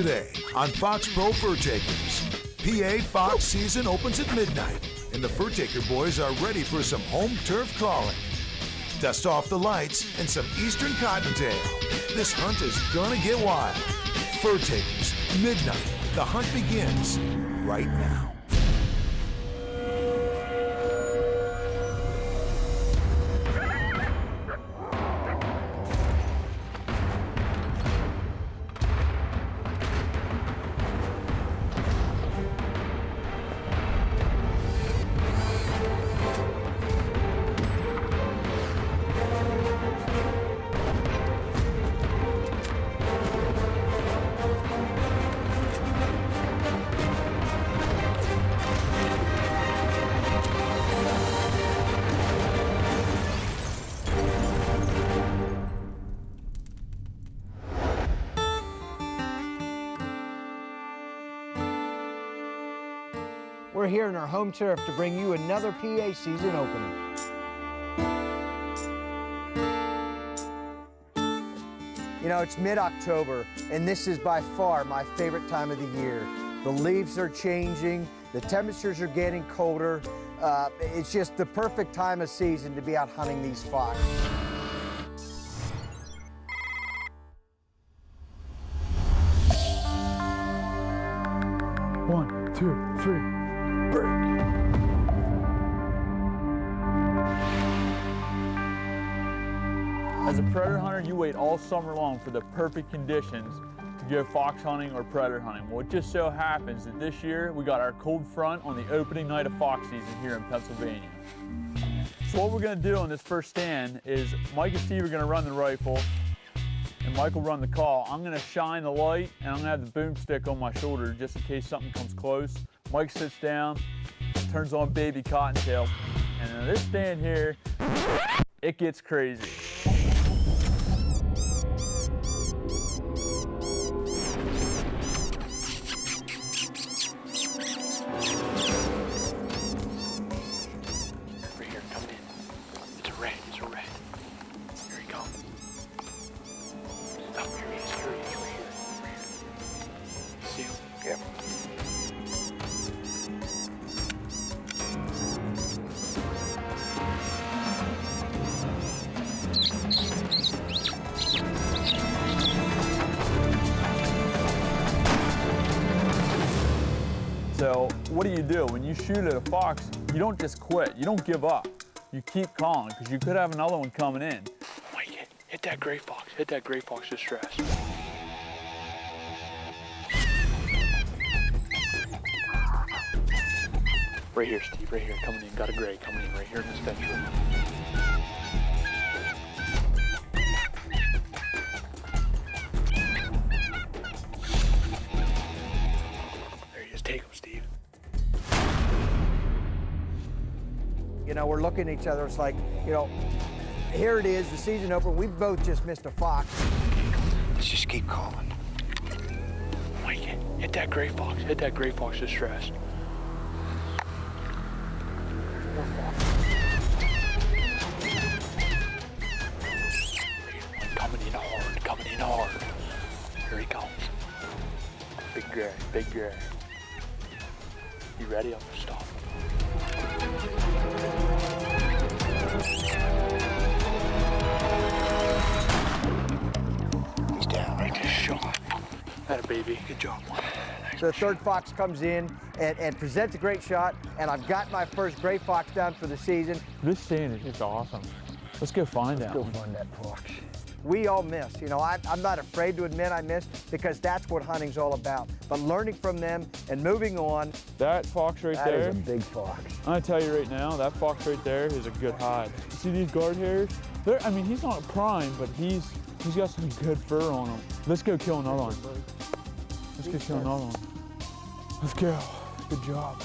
today on Foxpro Fur Takers. PA Fox season opens at midnight, and the Fur Taker boys are ready for some home turf calling. Dust off the lights and some eastern cottontail. This hunt is gonna get wild. Fur Takers, midnight. The hunt begins right now. We're here in our home turf to bring you another PA season opening. You know, it's mid-October, and this is by far my favorite time of the year. The leaves are changing, the temperatures are getting colder. It's just the perfect time of season to be out hunting these fox. One, two, three. Break. As a predator hunter, you wait all summer long for the perfect conditions to go fox hunting or predator hunting. Well, it just so happens that this year we got our cold front on the opening night of fox season here in Pennsylvania. So what we're gonna do on this first stand is Mike and Steve are gonna run the rifle and Mike will run the call. I'm gonna shine the light and I'm gonna have the boomstick on my shoulder just in case something comes close. Mike sits down, turns on baby cottontail, and on this stand here, it gets crazy. Right here, coming in. It's a red, it's a red. Here he comes. Stop, here he is, right here. See him? Yep. So what do? When you shoot at a fox, you don't just quit. You don't give up. You keep calling because you could have another one coming in. Mike, hit that gray fox. Hit that gray fox distress. Right here, Steve, right here, coming in. Got a gray coming in right here in this fence room. There he is. Take him, Steve. You know, we're looking at each other, it's like, you know, here it is, the season opener, we've both just missed a fox. Let's just keep calling. Mike, hit that gray fox. Hit that gray fox distress. Coming in hard, coming in hard. Here he comes. Big gray, big gray. You ready? I'm gonna stop. He's down. I just shot. That a baby. Good job. So the third fox comes in and presents a great shot, and I've got my first gray fox down for the season. This stand is just awesome. Let's go find that one. Find that fox. We all miss. You know, I'm not afraid to admit I missed because that's what hunting's all about. But learning from them and moving on. That fox right there. That is a big fox. I'm gonna tell you right now, that fox right there is a good hide. See these guard hairs? I mean, he's not prime, but he's got some good fur on him. Let's go kill another one. Let's go kill another one. Let's go. Good job.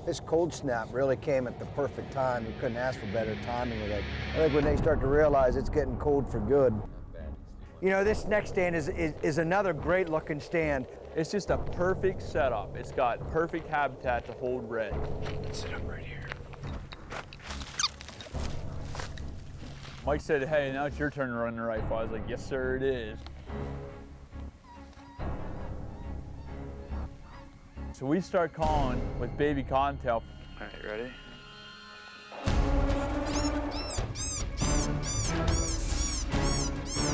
This cold snap really came at the perfect time. You couldn't ask for better timing with it. I think when they start to realize it's getting cold for good. You know, this next stand is another great looking stand. It's just a perfect setup. It's got perfect habitat to hold red. Let's sit up right here. Mike said, hey, now it's your turn to run the rifle. I was like, yes, sir, it is. So we start calling with baby cottontail. All right, ready?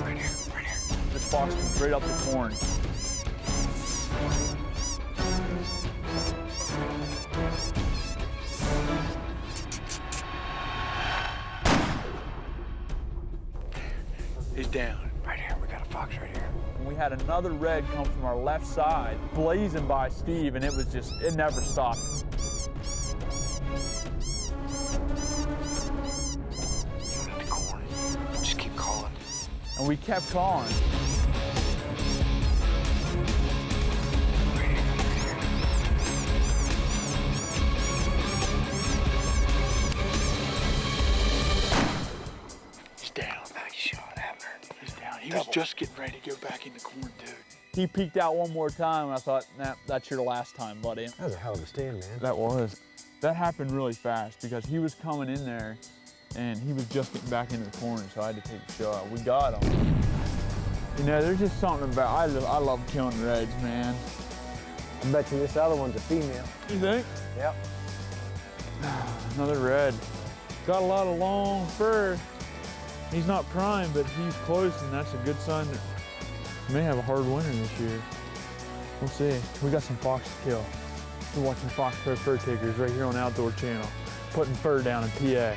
Right here, right here. This fox comes right up the corn. He's down. Right here, we got a fox right here. And we had another red come from our left side, blazing by Steve, and it was just, it never stopped. Down in the corn. Just keep calling. And we kept calling. He's down. Nice shot, Abner. He's down. He was just getting ready to go back in the corn, dude. He peeked out one more time, and I thought, nah, that's your last time, buddy. That was a hell of a stand, man. That was. That happened really fast because he was coming in there and he was just getting back into the corn, so I had to take a shot. We got him. You know, there's just something about, I love killing reds, man. I bet you this other one's a female. You think? Yep. Another red. Got a lot of long fur. He's not prime, but he's close, and that's a good sign that we may have a hard winter this year. We'll see. We got some fox to kill. We're watching Foxpro Fur Takers right here on Outdoor Channel, putting fur down in PA.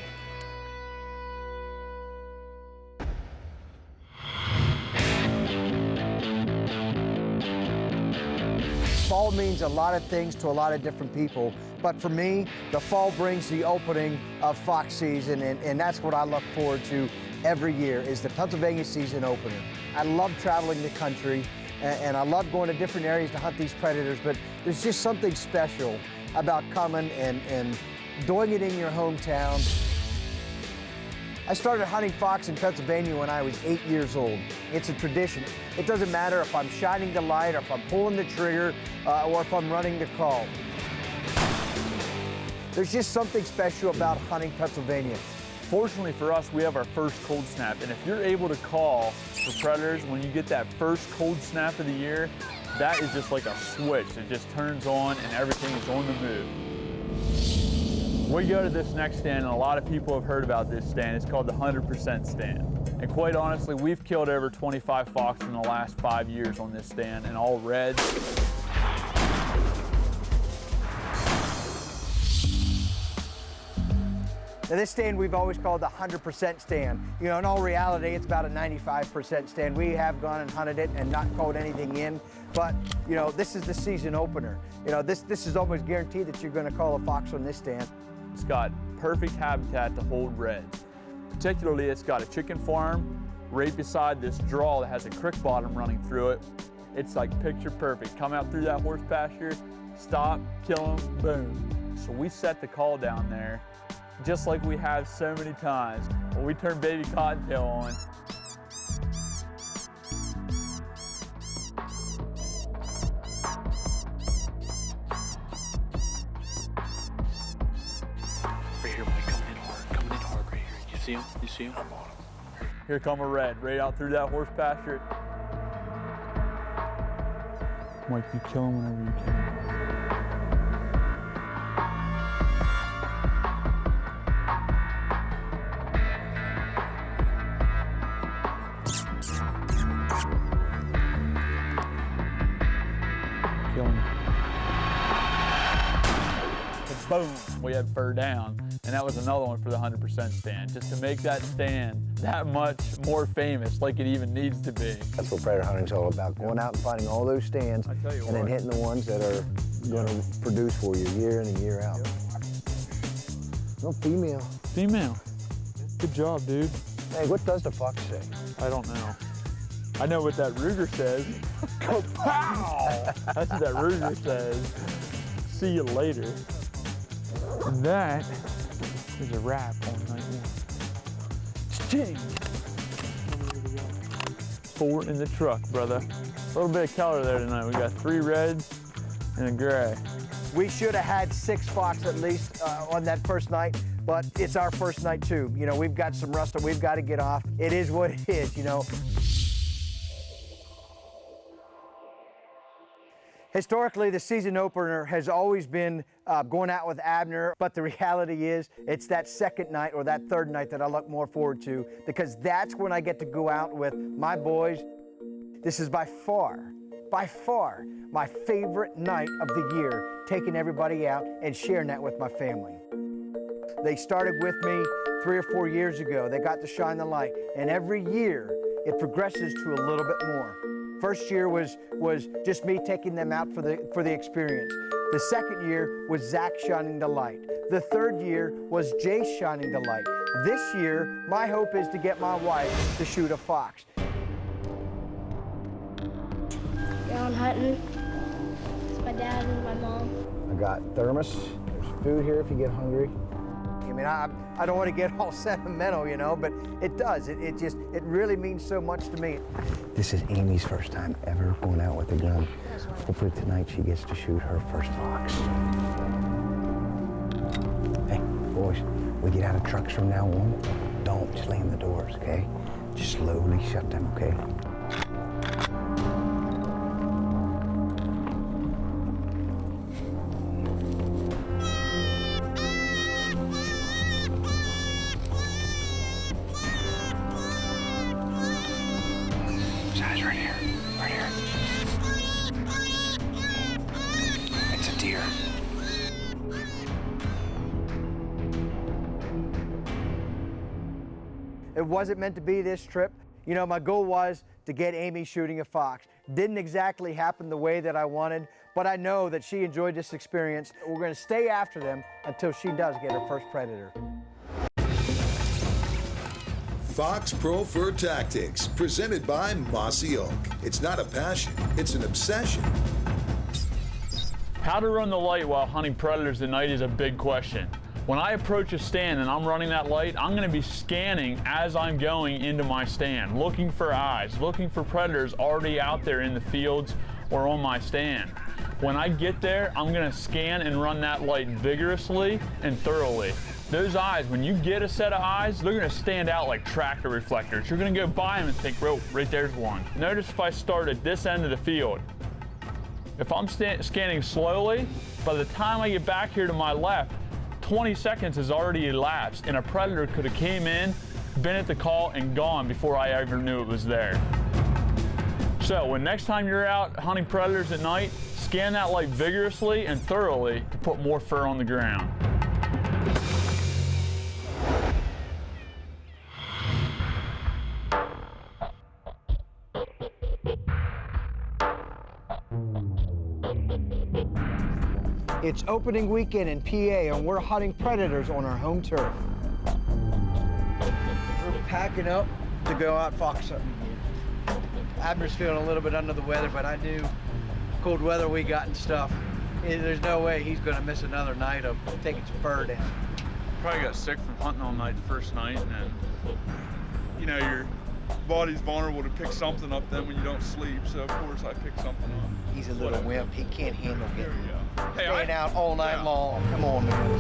Fall means a lot of things to a lot of different people, but for me, the fall brings the opening of fox season, and that's what I look forward to every year, is the Pennsylvania season opener. I love traveling the country, and I love going to different areas to hunt these predators, but there's just something special about coming and doing it in your hometown. I started hunting fox in Pennsylvania when I was 8 years old. It's a tradition. It doesn't matter if I'm shining the light, or if I'm pulling the trigger, or if I'm running the call. There's just something special about hunting Pennsylvania. Fortunately for us, we have our first cold snap, and if you're able to call for predators when you get that first cold snap of the year, that is just like a switch. It just turns on and everything is on the move. We go to this next stand, and a lot of people have heard about this stand. It's called the 100% stand. And quite honestly, we've killed over 25 fox in the last 5 years on this stand, and all reds. Now, this stand we've always called the 100% stand. You know, in all reality, it's about a 95% stand. We have gone and hunted it and not called anything in, but, you know, this is the season opener. You know, this is almost guaranteed that you're gonna call a fox on this stand. It's got perfect habitat to hold reds. Particularly, it's got a chicken farm right beside this draw that has a creek bottom running through it. It's like picture perfect. Come out through that horse pasture, stop, kill them, boom. So we set the call down there, just like we have so many times when we turn baby cottontail on. Right here, Mike, coming in hard right here. You see him? You see him? I'm on him. Here come a red, right out through that horse pasture. Mike, you kill him whenever you can. Boom, we had fur down. And that was another one for the 100% stand, just to make that stand that much more famous, like it even needs to be. That's what predator hunting's all about, going out and finding all those stands and then hitting the ones that are gonna produce for you year in and year out. No, female. Female. Good job, dude. Hey, what does the fox say? I don't know. I know what that Ruger says. Kapow! That's what that Ruger says. See you later. And that is a wrap on night one. Ching! 4 in the truck, brother. A little bit of color there tonight. We got 3 reds and a gray. We should have had 6 fox at least on that first night, but it's our first night too. You know, we've got some rust that we've got to get off. It is what it is, you know. Historically, the season opener has always been going out with Abner, but the reality is it's that second night or that third night that I look more forward to, because that's when I get to go out with my boys. This is by far, my favorite night of the year, taking everybody out and sharing that with my family. They started with me 3 or 4 years ago. They got to shine the light, and every year it progresses to a little bit more. First year was just me taking them out for the experience. The second year was Zach shining the light. The third year was Jace shining the light. This year, my hope is to get my wife to shoot a fox. Going hunting. It's my dad and my mom. I got thermos. There's food here if you get hungry. I mean, I don't want to get all sentimental, you know, but it does. It really means so much to me. This is Amy's first time ever going out with a gun. Hopefully tonight she gets to shoot her first fox. Hey, boys, we get out of trucks from now on. Don't slam the doors, okay? Just slowly shut them, okay? It wasn't meant to be this trip. You know, my goal was to get Amy shooting a fox. Didn't exactly happen the way that I wanted, but I know that she enjoyed this experience. We're gonna stay after them until she does get her first predator. Foxpro Fur Tactics, presented by Mossy Oak. It's not a passion, it's an obsession. How to run the light while hunting predators at night is a big question. When I approach a stand and I'm running that light, I'm gonna be scanning as I'm going into my stand, looking for eyes, looking for predators already out there in the fields or on my stand. When I get there, I'm gonna scan and run that light vigorously and thoroughly. Those eyes, when you get a set of eyes, they're gonna stand out like tractor reflectors. You're gonna go by them and think, oh, right there's one. Notice if I start at this end of the field, if I'm scanning slowly, by the time I get back here to my left, 20 seconds has already elapsed, and a predator could have came in, been at the call, and gone before I ever knew it was there. So when next time you're out hunting predators at night, scan that light vigorously and thoroughly to put more fur on the ground. It's opening weekend in PA, and we're hunting predators on our home turf. We're packing up to go out fox hunting. Abner's feeling a little bit under the weather, but I knew cold weather we got and stuff. There's no way he's gonna miss another night of taking some fur down. Probably got sick from hunting all night the first night, and then, you know, your body's vulnerable to pick something up then when you don't sleep, so of course I picked something up. He's a little wimp. He can't handle getting Hey, staying out all night long. Come on, man.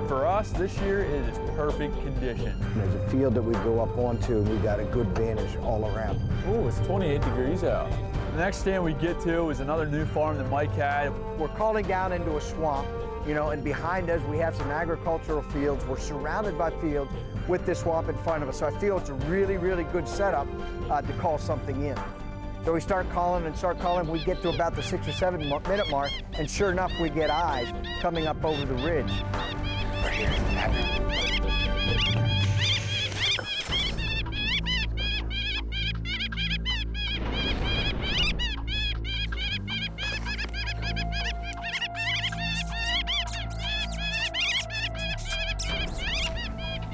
For us, this year it is perfect condition. There's a field that we go up onto, and we got a good vantage all around. Oh, it's 28 degrees out. The next stand we get to is another new farm that Mike had. We're calling down into a swamp, you know, and behind us we have some agricultural fields. We're surrounded by fields with this swamp in front of us. So I feel it's a really, really good setup to call something in. So we start calling. We get to about the 6 or 7 minute mark, and sure enough, we get eyes coming up over the ridge. Right here, Abner.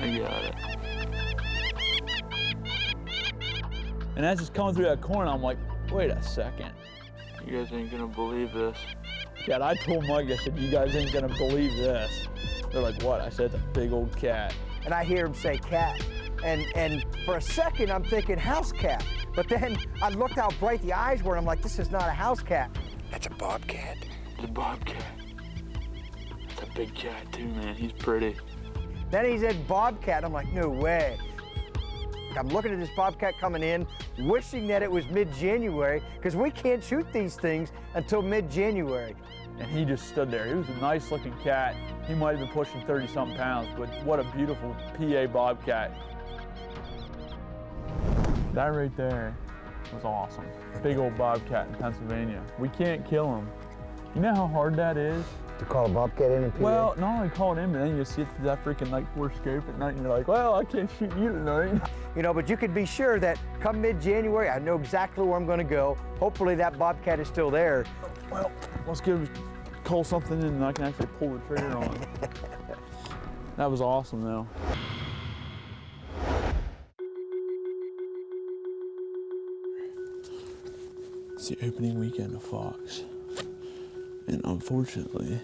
I got it. And as it's coming through that corner, I'm like, wait a second. You guys ain't gonna believe this. Yeah, I told Mike, I said, you guys ain't gonna believe this. They're like, what? I said, it's a big old cat. And I hear him say cat. And for a second, I'm thinking house cat. But then I looked how bright the eyes were, and I'm like, this is not a house cat. That's a bobcat. The bobcat. That's a big cat too, man. He's pretty. Then he said bobcat. I'm like, no way. I'm looking at this bobcat coming in, wishing that it was mid-January, because we can't shoot these things until mid-January. And he just stood there. He was a nice looking cat. He might have been pushing 30-something pounds, but what a beautiful PA bobcat. That right there was awesome. Big old bobcat in Pennsylvania. We can't kill him. You know how hard that is? To call a bobcat in PA? Well, not only call it in, but then you see it through that freaking night 4 scope at night, and you're like, well, I can't shoot you tonight. You know, but you could be sure that come mid-January, I know exactly where I'm gonna go. Hopefully that bobcat is still there. Well, let's go call something in and I can actually pull the trigger on it. That was awesome, though. It's the opening weekend of Fox. And unfortunately,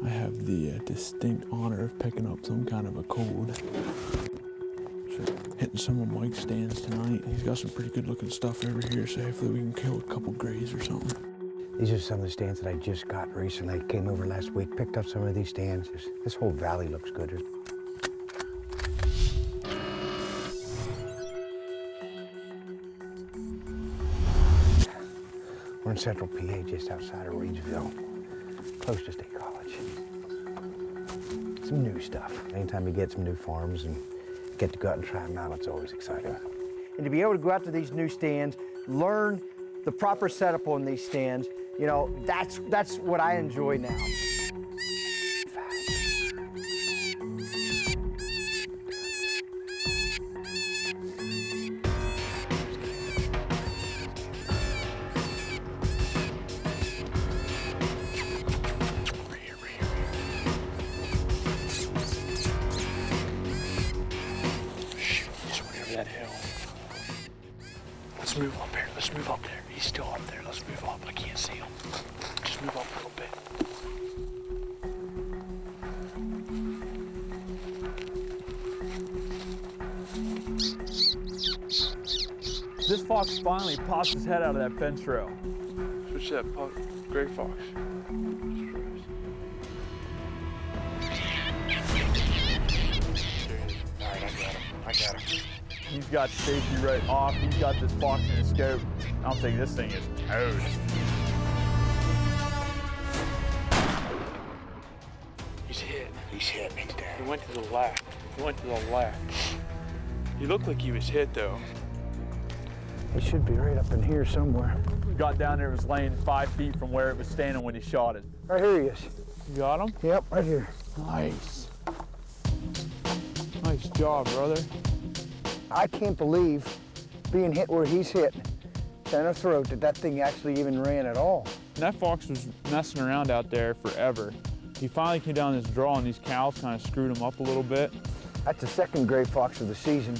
I have the distinct honor of picking up some kind of a cold. So hitting some of Mike's stands tonight. He's got some pretty good looking stuff over here, so hopefully we can kill a couple grays or something. These are some of the stands that I just got recently. Came over last week, picked up some of these stands. This whole valley looks good. We're in central PA, just outside of Reedsville, close to State College. Some new stuff. Anytime you get some new farms and get to go out and try them out, it's always exciting. And to be able to go out to these new stands, learn the proper setup on these stands, you know, that's what I enjoy now. That hill. Let's move up here. Let's move up there. He's still up there. Let's move up. I can't see him. Just move up a little bit. This fox finally pops his head out of that fence row. Switch that gray fox. All right, I got him. He's got safety right off. He's got this fox in his scope. I'm thinking this thing is toast. He's hit. He's hit. He's down. He went to the left. He looked like he was hit, though. It should be right up in here somewhere. Got down there, it was laying 5 feet from where it was standing when he shot it. Right here he is. You got him? Yep, right here. Nice. Nice job, brother. I can't believe being hit where he's hit, center throat, that thing actually even ran at all. And that fox was messing around out there forever. He finally came down this draw and these cows kind of screwed him up a little bit. That's the second gray fox of the season.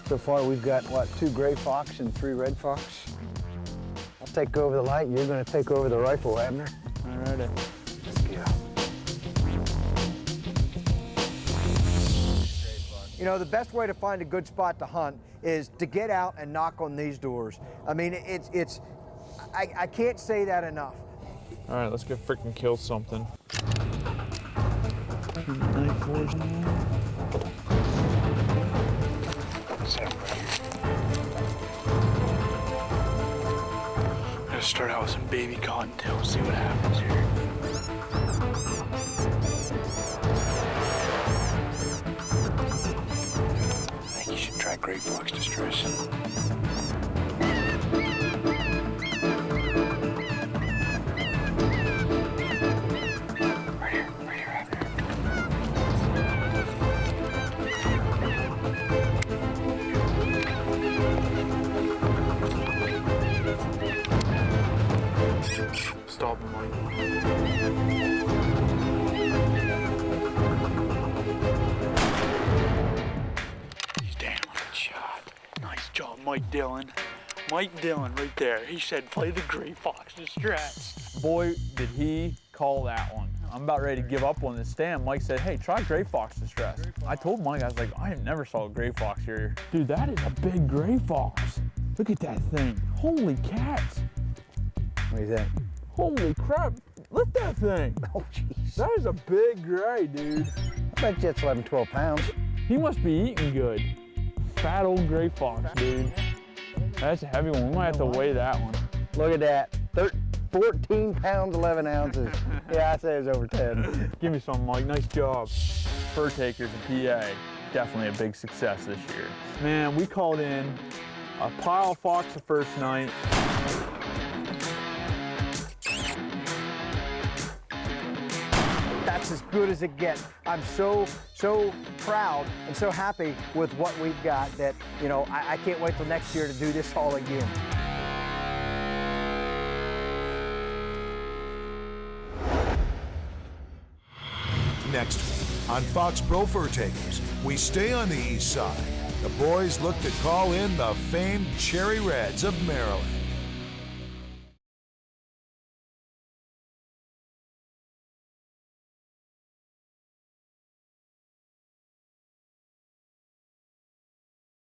So far we've got, what, 2 gray fox and 3 red fox? I'll take over the light, you're gonna take over the rifle, Abner. All righty. Let's go. You know, the best way to find a good spot to hunt is to get out and knock on these doors. I mean, I can't say that enough. All right, let's go freaking kill something. I'm gonna start out with some baby cottontail, see what happens here. I think you should try Great Fox Distress. Right here, Abner. Stop him, Mike. He's down. Good shot. Nice job, Mike Dillon. Mike Dillon right there. He said, play the Great Fox Distress. Boy, did he call that one. I'm about ready to give up on this stand. Mike said, hey, try Gray Fox Distress. I told Mike, I was like, I never saw a gray fox here. Dude, that is a big gray fox. Look at that thing. Holy cats. What do you think? Holy crap. Look at that thing. Oh, jeez. That is a big gray, dude. I bet you it's 11, 12 pounds. He must be eating good. Fat old gray fox, dude. That's a heavy one. We might have to weigh that one. Look at that. 14 pounds, 11 ounces. Yeah, I'd say it was over 10. Give me some, Mike. Nice job. Fur takers in PA, definitely a big success this year. Man, we called in a pile of fox the first night. That's as good as it gets. I'm so proud and so happy with what we've got that, you know, I can't wait till next year to do this all again. Next week on Foxpro Fur Takers, we stay on the east side. The boys look to call in the famed Cherry Reds of Maryland.